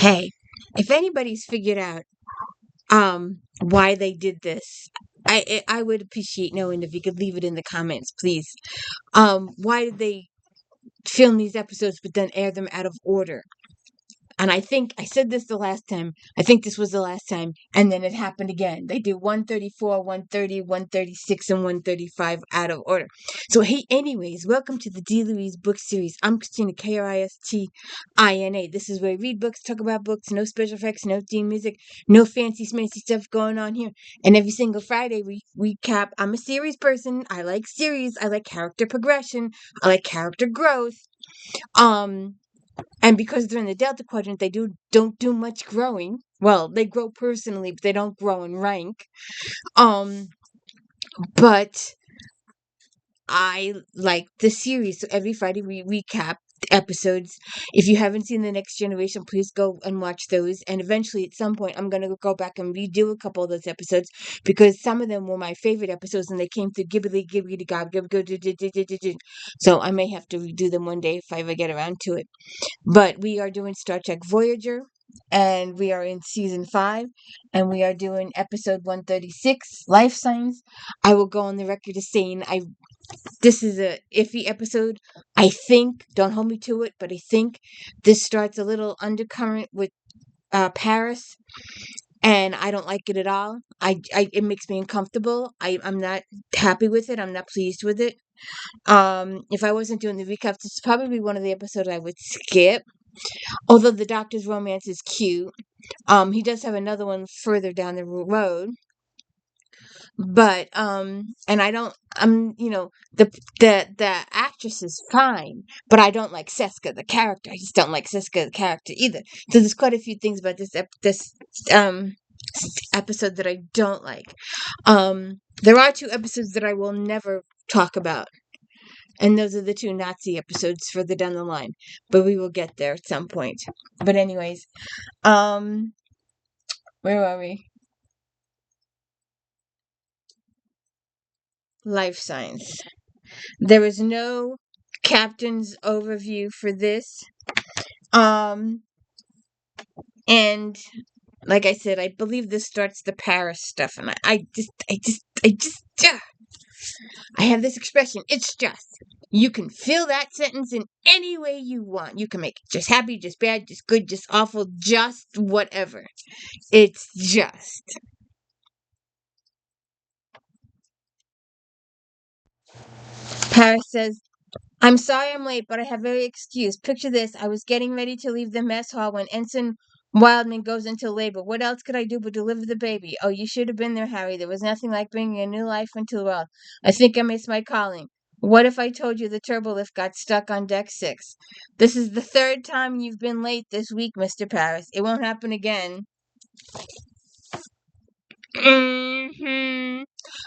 Hey, if anybody's figured out why they did this, I would appreciate knowing if you could leave it in the comments, please. Why did they film these episodes but then air them out of order? And I think I said this the last time. I think this was the last time. And then it happened again. They did 134, 130, 136, and 135 out of order. So, hey, anyways, welcome to the D. Louise book series. I'm Christina, Kristina. This is where we read books, talk about books, no special effects, no theme music, no fancy, smancy stuff going on here. And every single Friday, we recap. I'm a series person. I like series. I like character progression. I like character growth. And because they're in the Delta Quadrant, they don't do much growing. Well, they grow personally, but they don't grow in rank. But I like the series. So every Friday we recap episodes. If you haven't seen The Next Generation, please go and watch those. And eventually, at some point, I'm gonna go back and redo a couple of those episodes because some of them were my favorite episodes, and they came through gibbly gob. So I may have to redo them one day if I ever get around to it. But we are doing Star Trek Voyager, and we are in season 5, and we are doing episode 136, Lifesigns. I will go on the record as saying this is a iffy episode. I think, don't hold me to it, but I think this starts a little undercurrent with Paris, and I don't like it at all. It makes me uncomfortable. I'm not happy with it. I'm not pleased with it. If I wasn't doing the recaps, this is probably one of the episodes I would skip. Although the Doctor's romance is cute. He does have another one further down the road. But and I don't the actress is fine, but I don't like Seska the character. I just don't like Seska the character either. So there's quite a few things about this episode that I don't like. There are 2 episodes that I will never talk about. And those are the 2 Nazi episodes further down the line. But we will get there at some point. But anyways, where are we? Lifesigns. There is no captain's overview for this. And like I said, I believe this starts the Paris stuff, and I have this expression. It's just. You can fill that sentence in any way you want. You can make it just happy, just bad, just good, just awful, just whatever. It's just. Paris says, I'm sorry I'm late, but I have every excuse. Picture this. I was getting ready to leave the mess hall when Ensign Wildman goes into labor. What else could I do but deliver the baby? Oh, you should have been there, Harry. There was nothing like bringing a new life into the world. I think I missed my calling. What if I told you the turbolift got stuck on deck 6? This is the 3rd time you've been late this week, Mr. Paris. It won't happen again.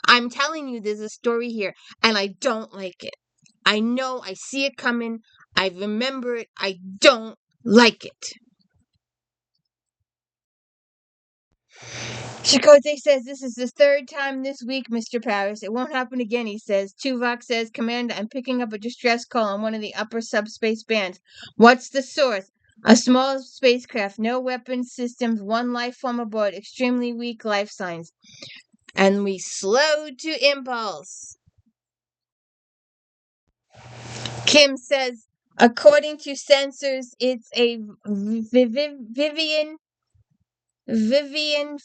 I'm telling you, there's a story here, and I don't like it. I know, I see it coming. I remember it. I don't like it. Chakotay says, this is the 3rd time this week, Mr. Paris. It won't happen again, he says. Tuvok says, Commander, I'm picking up a distress call on one of the upper subspace bands. What's the source? A small spacecraft, no weapons systems, 1 life form aboard, extremely weak life signs. And we slow to impulse. Kim says, according to sensors, it's a VIDIIAN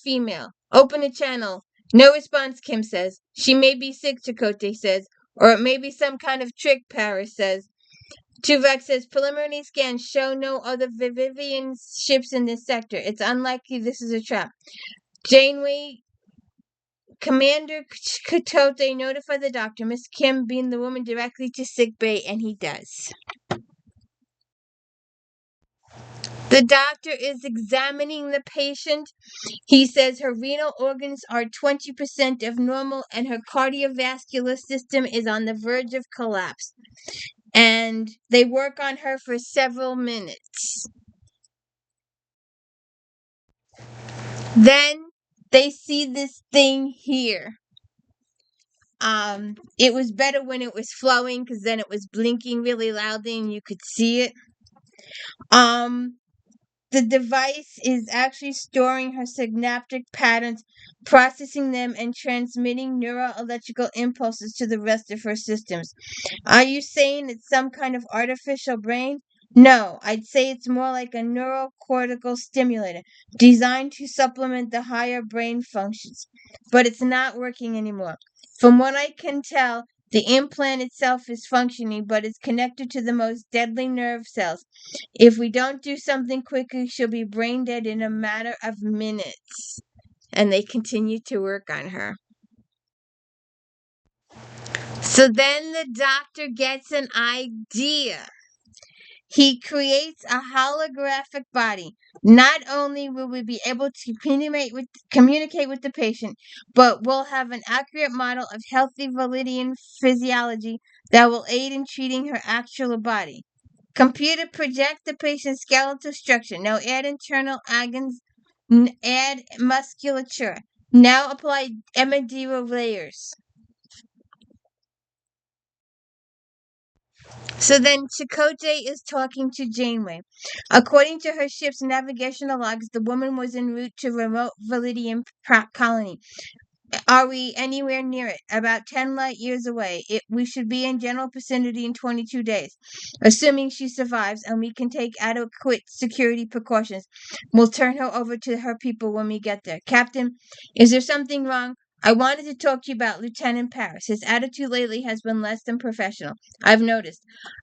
female. Open a channel. No response, Kim says. She may be sick, Chakotay says. Or it may be some kind of trick, Paris says. Tuvok says, preliminary scans show no other VIDIIAN ships in this sector. It's unlikely this is a trap. Janeway, Commander Chakotay notified the doctor, Miss Kim beam the woman directly to sickbay, and he does. The doctor is examining the patient. He says her renal organs are 20% of normal and her cardiovascular system is on the verge of collapse. And they work on her for several minutes. Then they see this thing here. It was better when it was flowing because then it was blinking really loudly and you could see it. the device is actually storing her synaptic patterns, processing them, and transmitting neuroelectrical impulses to the rest of her systems. Are you saying it's some kind of artificial brain? No, I'd say it's more like a neurocortical stimulator designed to supplement the higher brain functions. But it's not working anymore. From what I can tell, the implant itself is functioning, but it's connected to the most deadly nerve cells. If we don't do something quickly, she'll be brain dead in a matter of minutes. And they continue to work on her. So then the doctor gets an idea. He creates a holographic body. Not only will we be able to communicate with the patient, but we'll have an accurate model of healthy VIDIIAN physiology that will aid in treating her actual body. Computer project the patient's skeletal structure. Now add internal organs. Add musculature. Now apply epidermal layers. So then Chakotay is talking to Janeway. According to her ship's navigational logs, the woman was en route to remote VIDIIAN colony. Are we anywhere near it? About 10 light years away. We should be in general vicinity in 22 days. Assuming she survives and we can take adequate security precautions, we'll turn her over to her people when we get there. Captain, is there something wrong? I wanted to talk to you about Lieutenant Paris. His attitude lately has been less than professional. I've noticed.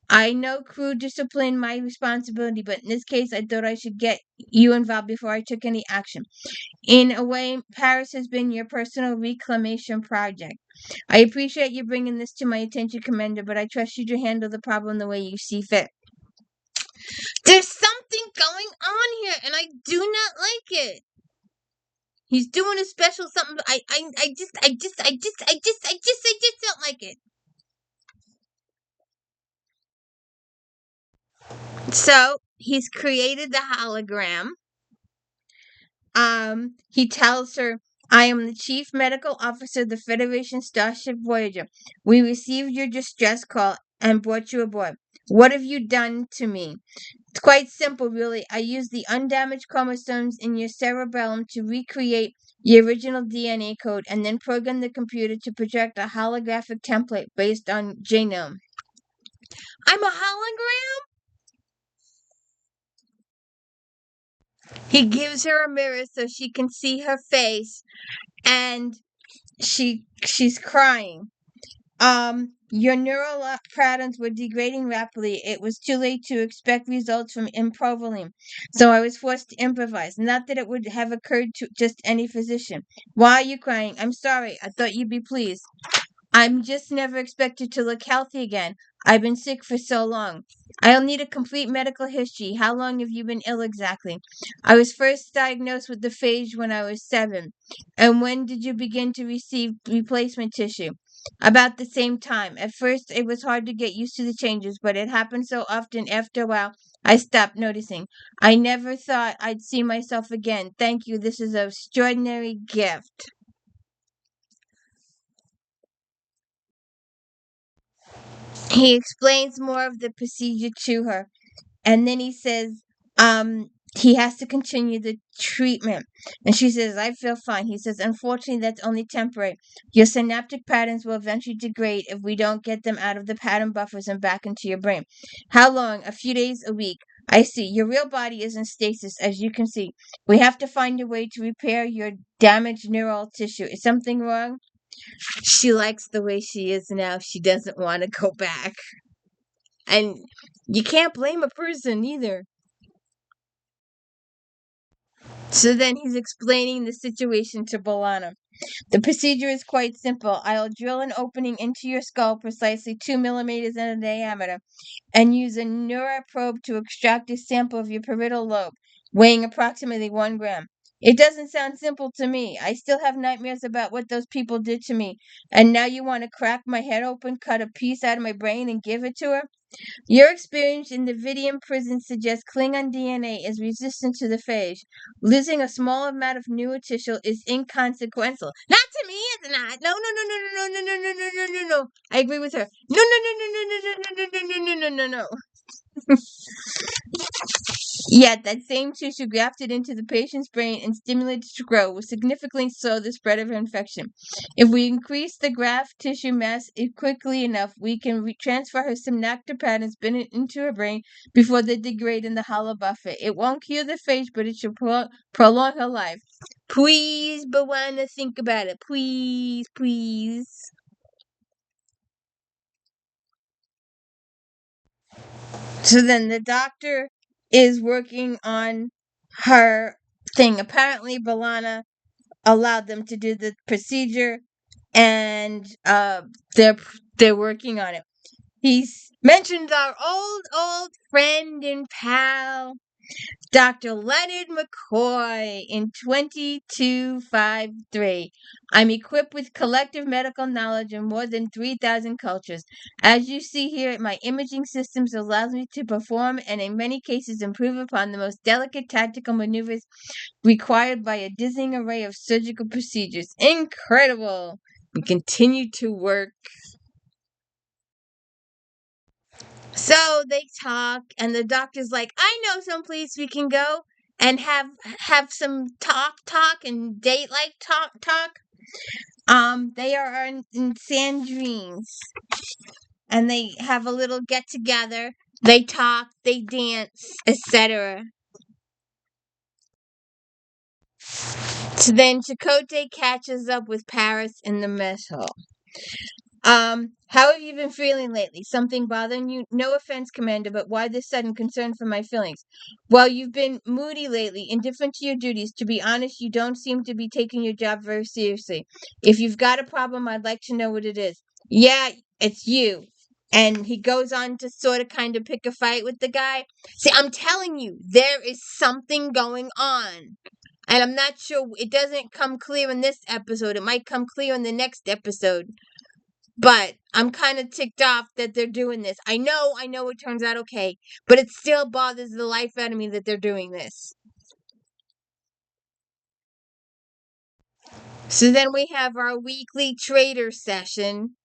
I know crew discipline my responsibility, but in this case, I thought I should get you involved before I took any action. In a way, Paris has been your personal reclamation project. I appreciate you bringing this to my attention, Commander, but I trust you to handle the problem the way you see fit. There's something going on here, and I do not like it. He's doing a special something. I just don't like it. So he's created the hologram. He tells her, I am the Chief Medical Officer of the Federation Starship Voyager. We received your distress call and brought you aboard. What have you done to me? It's quite simple, really. I used the undamaged chromosomes in your cerebellum to recreate the original DNA code and then program the computer to project a holographic template based on genome. I'm a hologram? He gives her a mirror so she can see her face, and she's crying. Your neural patterns were degrading rapidly. It was too late to expect results from improvaline, so I was forced to improvise. Not that it would have occurred to just any physician. Why are you crying? I'm sorry. I thought you'd be pleased. I'm just never expected to look healthy again. I've been sick for so long. I'll need a complete medical history. How long have you been ill exactly? I was first diagnosed with the phage when I was 7. And when did you begin to receive replacement tissue? About the same time. At first, it was hard to get used to the changes, but it happened so often after a while, I stopped noticing. I never thought I'd see myself again. Thank you. This is an extraordinary gift. He explains more of the procedure to her, and then he says he has to continue the treatment, and she says, I feel fine. He says, unfortunately, that's only temporary. Your synaptic patterns will eventually degrade if we don't get them out of the pattern buffers and back into your brain. How long? A few days? A week? I see. Your real body is in stasis, as you can see. We have to find a way to repair your damaged neural tissue. Is something wrong? She likes the way she is now. She doesn't want to go back. And you can't blame a person either. So then he's explaining the situation to B'Elanna. The procedure is quite simple. I'll drill an opening into your skull precisely 2 millimeters in diameter and use a neuroprobe to extract a sample of your parietal lobe, weighing approximately 1 gram. It doesn't sound simple to me. I still have nightmares about what those people did to me. And now you want to crack my head open, cut a piece out of my brain, and give it to her? Your experience in the VIDIIAN prison suggests Klingon DNA is resistant to the phage. Losing a small amount of newer tissue is inconsequential. Not to me, it's not. No, no, no, no, no, no, no, no, no, no, no, no. I agree with her. No, no, no, no, no, no, no, no, no, no, no, no, no, no. Yet that same tissue grafted into the patient's brain and stimulated to grow will significantly slow the spread of infection. If we increase the graft tissue mass quickly enough, we can transfer her synaptic patterns into her brain before they degrade in the hollow buffer. It won't cure the phage, but it should prolong her life. Please, Bawana, think about it. Please, please. So then the doctor is working on her thing. Apparently, Balana allowed them to do the procedure, and they're working on it. He's mentioned our old friend and pal, Dr. Leonard McCoy in 2253. I'm equipped with collective medical knowledge of more than 3,000 cultures. As you see here, my imaging systems allows me to perform and in many cases improve upon the most delicate tactical maneuvers required by a dizzying array of surgical procedures. Incredible! We continue to work. So they talk, and the doctor's like, "I know some place we can go and have some talk and date like talk." They are in Sandrines, and they have a little get together. They talk, they dance, etc. So then Chakotay catches up with Paris in the mess hall. How have you been feeling lately? Something bothering you? No offense, Commander, but why this sudden concern for my feelings? Well, you've been moody lately, indifferent to your duties. To be honest, you don't seem to be taking your job very seriously. If you've got a problem, I'd like to know what it is. Yeah, it's you. And he goes on to sort of kind of pick a fight with the guy. See, I'm telling you, there is something going on. And I'm not sure, it doesn't come clear in this episode. It might come clear in the next episode. But I'm kind of ticked off that they're doing this. I know it turns out okay, but it still bothers the life out of me that they're doing this. So then we have our weekly trader session.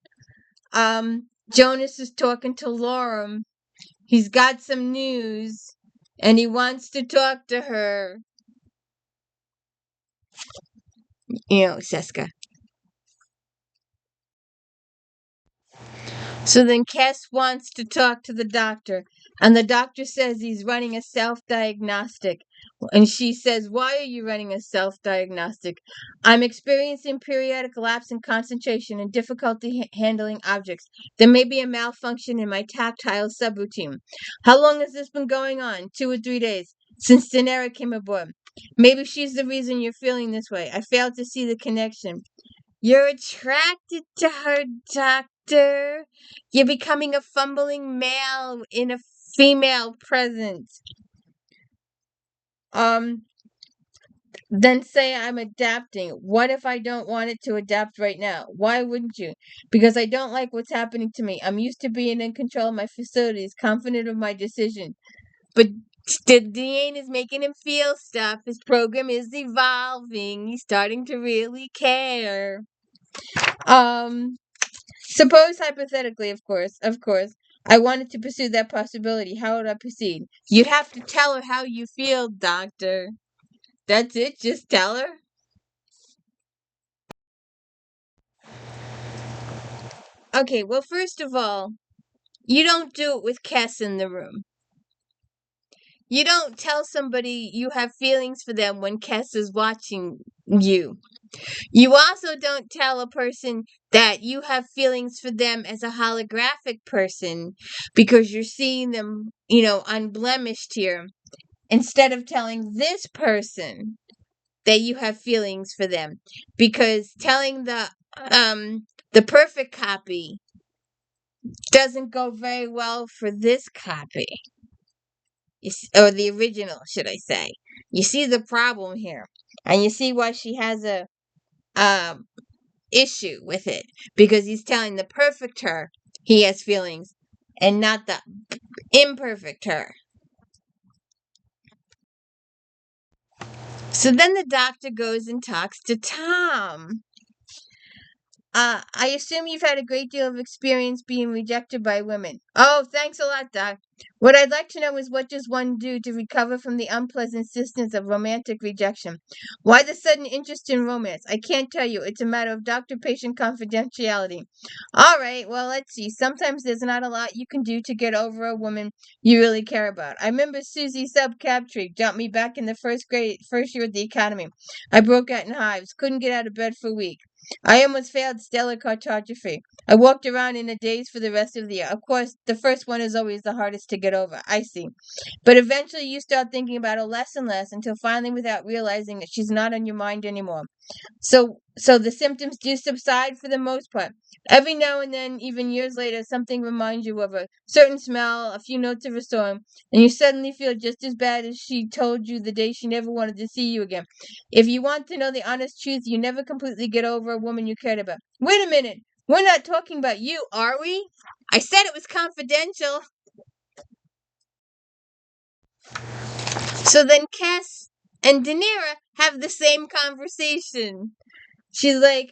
Jonas is talking to Lorem. He's got some news, and he wants to talk to her. Seska. So then Kes wants to talk to the doctor, and the doctor says he's running a self-diagnostic. And she says, "Why are you running a self-diagnostic?" "I'm experiencing periodic lapse in concentration and difficulty handling objects. There may be a malfunction in my tactile subroutine." "How long has this been going on?" 2 or 3 days. "Since Daenerys came aboard." "Maybe she's the reason you're feeling this way. I fail to see the connection." "You're attracted to her, Doctor. You're becoming a fumbling male in a female presence." Then say I'm adapting. What if I don't want it to adapt right now? "Why wouldn't you?" "Because I don't like what's happening to me. I'm used to being in control of my facilities, confident of my decision." But the DNA is making him feel stuff. His program is evolving. He's starting to really care. Suppose hypothetically, of course, I wanted to pursue that possibility. How would I proceed? You'd have to tell her how you feel, Doctor. That's it, just tell her. Okay, well, first of all, you don't do it with Kes in the room. You don't tell somebody you have feelings for them when Kes is watching you. You also don't tell a person that you have feelings for them as a holographic person because you're seeing them, unblemished here. Instead of telling this person that you have feelings for them, because telling the perfect copy doesn't go very well for this copy. Or the original, should I say. You see the problem here, and you see why she has a issue with it, because he's telling the perfect her he has feelings and not the imperfect her. So then the doctor goes and talks to Tom. I assume you've had a great deal of experience being rejected by women. Oh, thanks a lot, Doc. What I'd like to know is what does one do to recover from the unpleasant systems of romantic rejection? Why the sudden interest in romance? I can't tell you. It's a matter of doctor-patient confidentiality. All right, well, let's see. Sometimes there's not a lot you can do to get over a woman you really care about. I remember Susie Subcabtree jumped me back in the first year at the academy. I broke out in hives, couldn't get out of bed for a week. I almost failed stellar cartography. I walked around in a daze for the rest of the year. Of course, the first one is always the hardest to get over. I see. But eventually you start thinking about her less and less until finally, without realizing that she's not on your mind anymore. So the symptoms do subside for the most part. Every now and then, even years later, something reminds you of a certain smell, a few notes of a song, and you suddenly feel just as bad as she told you the day she never wanted to see you again. If you want to know the honest truth, you never completely get over a woman you cared about. Wait a minute. We're not talking about you, are we? I said it was confidential. So then Cass and Daenerys have the same conversation. She's like,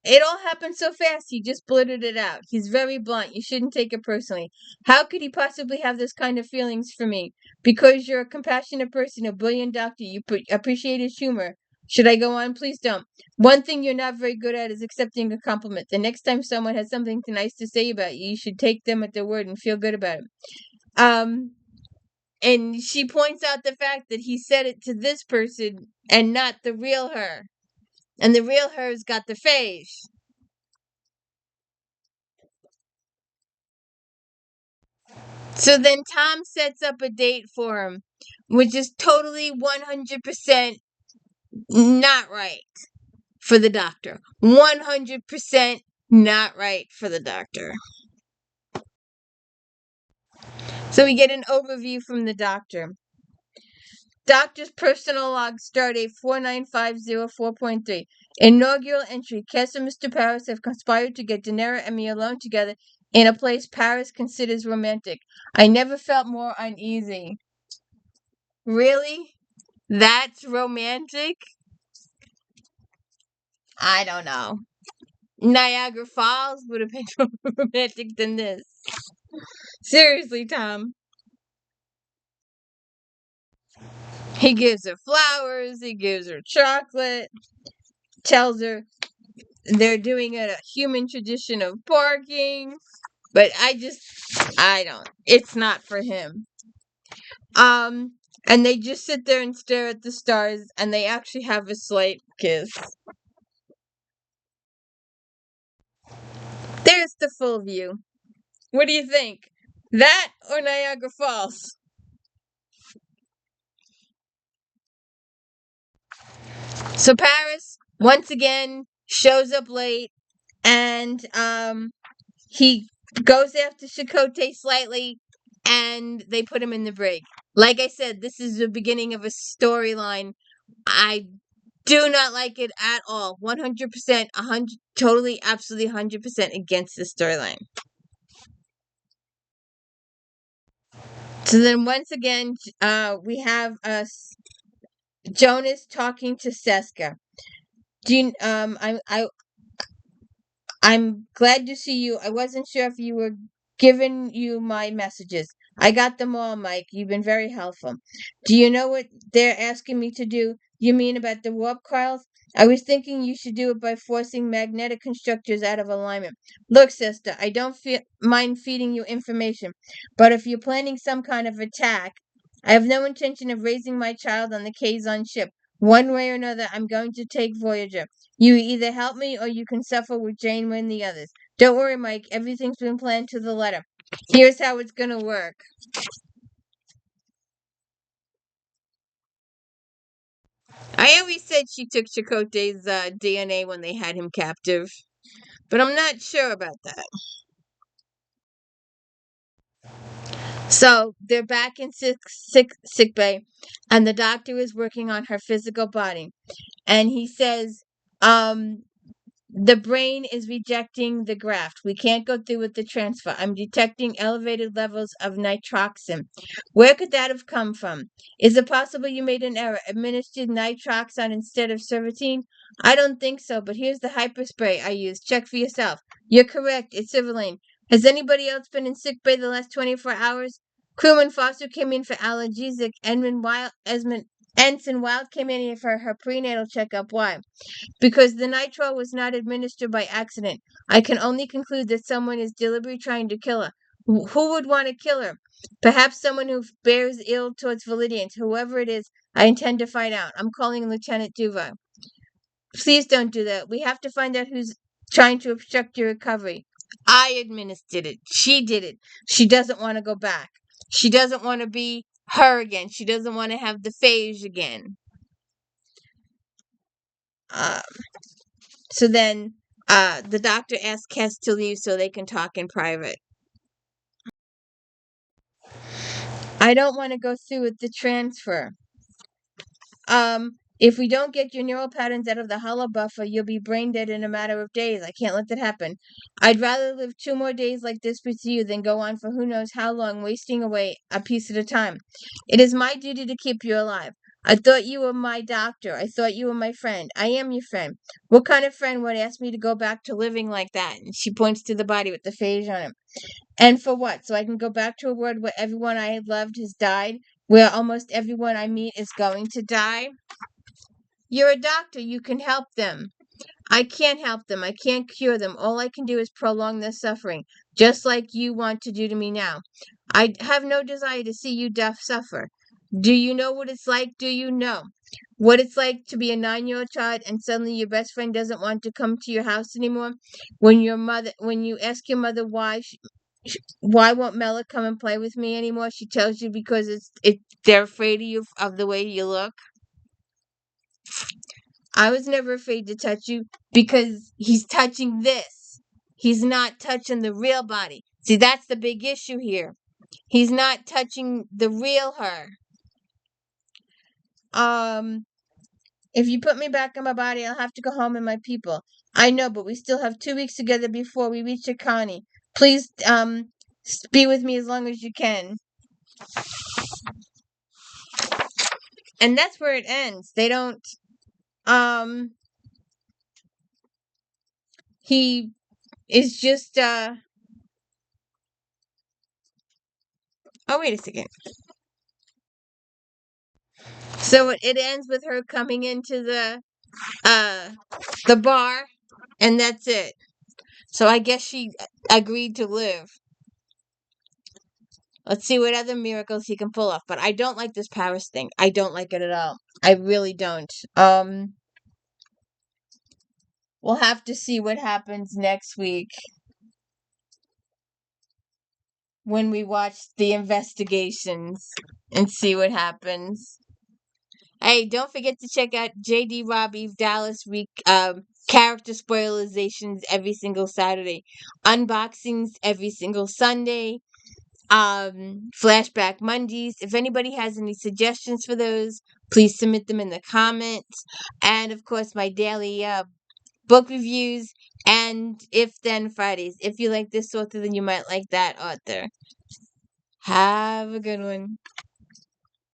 it all happened so fast, he just blurted it out. He's very blunt. You shouldn't take it personally. How could he possibly have this kind of feelings for me? Because you're a compassionate person, a brilliant doctor, you appreciate his humor. Should I go on? Please don't. One thing you're not very good at is accepting a compliment. The next time someone has something nice to say about you, you should take them at their word and feel good about it. And she points out the fact that he said it to this person and not the real her. And the real her's got the phage. So then Tom sets up a date for him, which is totally 100% not right for the doctor. 100% not right for the doctor. So we get an overview from the doctor. Doctor's personal log, stardate 49504.3. Inaugural entry. Cass and Mr. Paris have conspired to get Daenerys and me alone together in a place Paris considers romantic. I never felt more uneasy. Really? That's romantic? I don't know. Niagara Falls would have been more romantic than this. Seriously, Tom. He gives her flowers, he gives her chocolate, tells her they're doing a human tradition of parking. But I don't. It's not for him. And they just sit there and stare at the stars, and they actually have a slight kiss. There's the full view. What do you think? That or Niagara Falls? So Paris once again shows up late, and he goes after Chakotay slightly, and they put him in the brig. Like I said, this is the beginning of a storyline. I do not like it at all. 100%, 100, totally, absolutely, 100% against this storyline. So then once again, we have Jonas talking to Seska. I'm glad to see you. I wasn't sure if you were giving you my messages. I got them all, Mike. You've been very helpful. Do you know what they're asking me to do? You mean about the warp coils? I was thinking you should do it by forcing magnetic constructors out of alignment. Look, sister, I don't mind feeding you information, but if you're planning some kind of attack, I have no intention of raising my child on the Kazon ship. One way or another, I'm going to take Voyager. You either help me or you can suffer with Janeway and the others. Don't worry, Mike. Everything's been planned to the letter. Here's how it's gonna work. I always said she took Chakotay's DNA when they had him captive, but I'm not sure about that. So they're back in sick bay, and the doctor is working on her physical body, and he says, The brain is rejecting the graft. We can't go through with the transfer. I'm detecting elevated levels of nitroxin. Where could that have come from? Is it possible you made an error, administered nitroxin instead of serotine? I don't think so, but here's the hyperspray I used. Check for yourself. You're correct. It's Civilline. Has anybody else been in sick bay the last 24 hours? Crewman Foster came in for analgesic. Ensign Wild came in here for her prenatal checkup. Why? Because the nitro was not administered by accident. I can only conclude that someone is deliberately trying to kill her. Who would want to kill her? Perhaps someone who bears ill towards VIDIIAN. Whoever it is, I intend to find out. I'm calling Lieutenant Duva. Please don't do that. We have to find out who's trying to obstruct your recovery. I administered it. She did it. She doesn't want to go back. She doesn't want to be her again. She doesn't want to have the phage again. Uh, So then the doctor asks Kes to leave so they can talk in private. I don't want to go through with the transfer. If we don't get your neural patterns out of the hollow buffer, you'll be brain dead in a matter of days. I can't let that happen. I'd rather live 2 more days like this with you than go on for who knows how long, wasting away a piece at a time. It is my duty to keep you alive. I thought you were my doctor. I thought you were my friend. I am your friend. What kind of friend would ask me to go back to living like that? And she points to the body with the phage on it. And for what? So I can go back to a world where everyone I have loved has died, where almost everyone I meet is going to die? You're a doctor. You can help them. I can't help them. I can't cure them. All I can do is prolong their suffering, just like you want to do to me now. I have no desire to see you suffer. Do you know what it's like? Do you know what it's like to be a 9-year-old child and suddenly your best friend doesn't want to come to your house anymore? When you ask your mother why won't Mela come and play with me anymore? She tells you because they're afraid of you, of the way you look. I was never afraid to touch you because he's touching this. He's not touching the real body. See, that's the big issue here. He's not touching the real her. If you put me back in my body, I'll have to go home and my people. I know, but we still have 2 weeks together before we reach the colony. Please, be with me as long as you can. And that's where it ends. They don't, he is just, oh, wait a second. So it ends with her coming into the bar, and that's it. So I guess she agreed to live. Let's see what other miracles he can pull off. But I don't like this Paris thing. I don't like it at all. I really don't. We'll have to see what happens next week when we watch the investigations and see what happens. Hey, don't forget to check out JD Robbie Dallas character spoilerizations every single Saturday, unboxings every single Sunday, Flashback Mondays. If anybody has any suggestions for those, please submit them in the comments. And of course, my daily book reviews and If Then Fridays. If you like this author, then you might like that author. Have a good one.